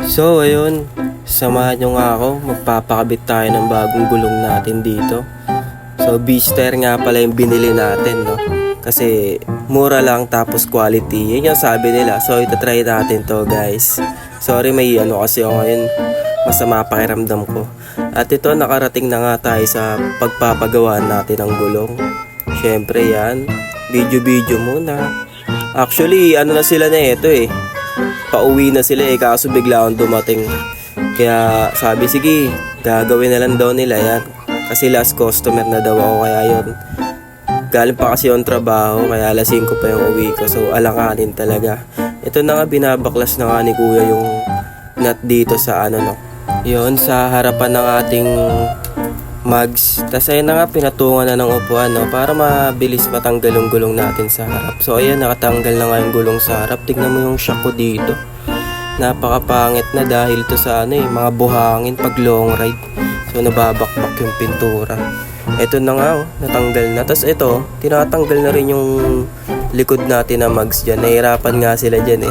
So ayun, samahan nyo nga ako, magpapakabit tayo ng bagong gulong natin dito. So Beaster nga pala yung binili natin, no? Kasi mura lang tapos quality, yun yung sabi nila. So itatry natin to, guys. Sorry, may kasi ako ngayon, masama pakiramdam ko. At ito, nakarating na nga tayo sa pagpapagawa natin ng gulong. Syempre yan, video muna. Actually, na sila na ito pauwi na sila kaso bigla akong dumating. Kaya sabi, sige, gagawin na lang daw nila yan. Kasi last customer na daw ako, kaya yun. Galing pa kasi yung trabaho, kaya alas 5 pa yung uwi ko. So alanganin talaga. Ito na nga, binabaklas na nga ni kuya yung nut dito sa yun, sa harapan ng ating mugs. Tapos ayun na nga, pinatungan na ng upuan, para mabilis matanggal yung gulong natin sa harap. So ayan, nakatanggal na nga yung gulong sa harap. Tignan mo yung shock ko dito. Napakapangit na dahil to sa mga buhangin pag long ride. So nababakbak yung pintura. Ito na nga, natanggal na. Tapos ito, tinatanggal na rin yung likod natin na mugs dyan. Nahirapan nga sila dyan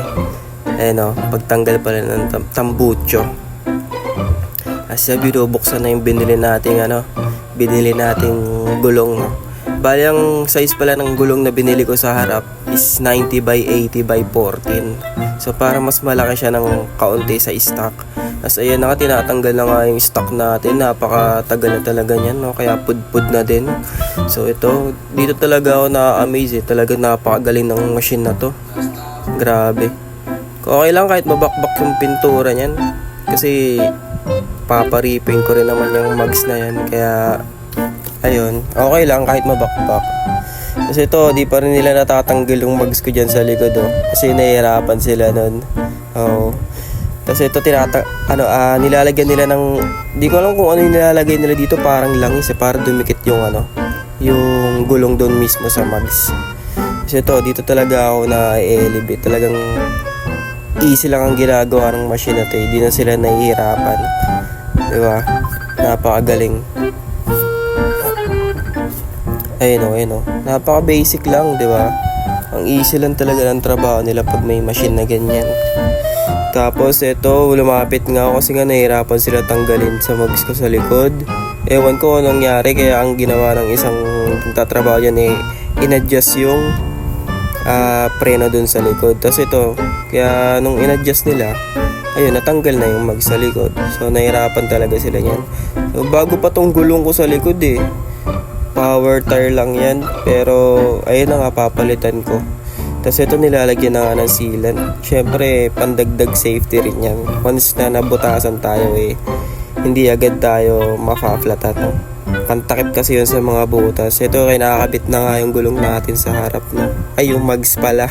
Ayun pagtanggal pala ng tambucho. Kasi binubuksan na yung binili nating gulong. Bali, ang size pala ng gulong na binili ko sa harap is 90 by 80 by 14. So para mas malaki siya ng kaunti sa stock. Tapos ayan na nga, tinatanggal na nga yung stock natin. Napakatagal na talaga niyan, kaya pudpud na din. So ito, dito talaga ako na-amaze Talaga napakagaling ng machine na to. Grabe. Okay lang kahit mabakbak yung pintura niyan. Kasi paparipin ko rin naman yung mugs na yan. Kaya ayun, okay lang kahit mabakbak. Kasi ito, di pa rin nila natatanggal yung mugs ko dyan sa likod kasi nahihirapan sila nun. Tapos ito, nilalagyan nila ng, di ko alam kung ano yung nilalagay nila dito, parang langis para dumikit yung yung gulong doon mismo sa mugs. Kasi ito, dito talaga ako na-elevate. Talagang easy lang ang ginagawa ng machine na ito. Hindi na sila nahihirapan. Diba? Napakagaling. Ayun. Napaka-basic lang, diba? Ang easy lang talaga ng trabaho nila pag may machine na ganyan. Tapos ito, lumapit nga ako kasi nga nahihirapan sila tanggalin sa mugs ko sa likod. Ewan ko anong nangyari, kaya ang ginawa ng isang tatrabaho dyan in-adjust yung preno dun sa likod. Tapos ito, kaya nung in-adjust nila, ayun, natanggal na yung mugs sa likod. So nahirapan talaga sila yan. So bago pa tong gulong ko sa likod power tire lang yan. Pero ayun na nga, papalitan ko. Tapos ito, nilalagyan na nga ng sealant. Syempre, pandagdag safety rin yan. Once na nabutasan tayo hindi agad tayo mapaflatan. Pantakip kasi yun sa mga butas. Ito, kinakabit na nga yung gulong natin sa harap yung mugs pala.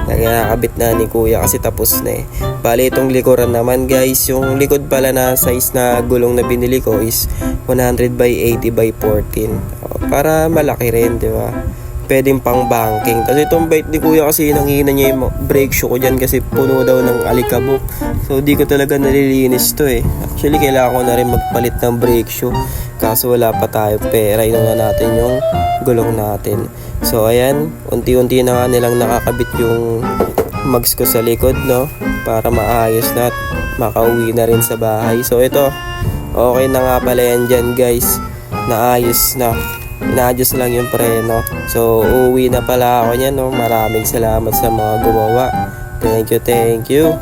Nakakabit na ni kuya kasi tapos na Bali, itong likuran naman, guys, yung likod pala na size na gulong na binili ko is 100 by 80 by 14. Para malaki rin, di ba? Pwedeng pang banking. Tapos itong bite ni kuya kasi nanghihina niya yung brake shoe ko dyan kasi puno daw ng alikabok. So di ko talaga nalilinis to Actually, kailangan ko na rin magpalit ng brake shoe. Kaso wala pa tayo pera. Inuuna natin yung gulong natin. So ayan, unti-unti na nga nilang nakakabit yung mugs ko sa likod, para maayos na at makauwi na rin sa bahay. So ito, okay na nga pala yan dyan, guys. Naayos na. Ina-adjust lang yung preno. So uuwi na pala ako niyan. Maraming salamat sa mga gumawa. Thank you.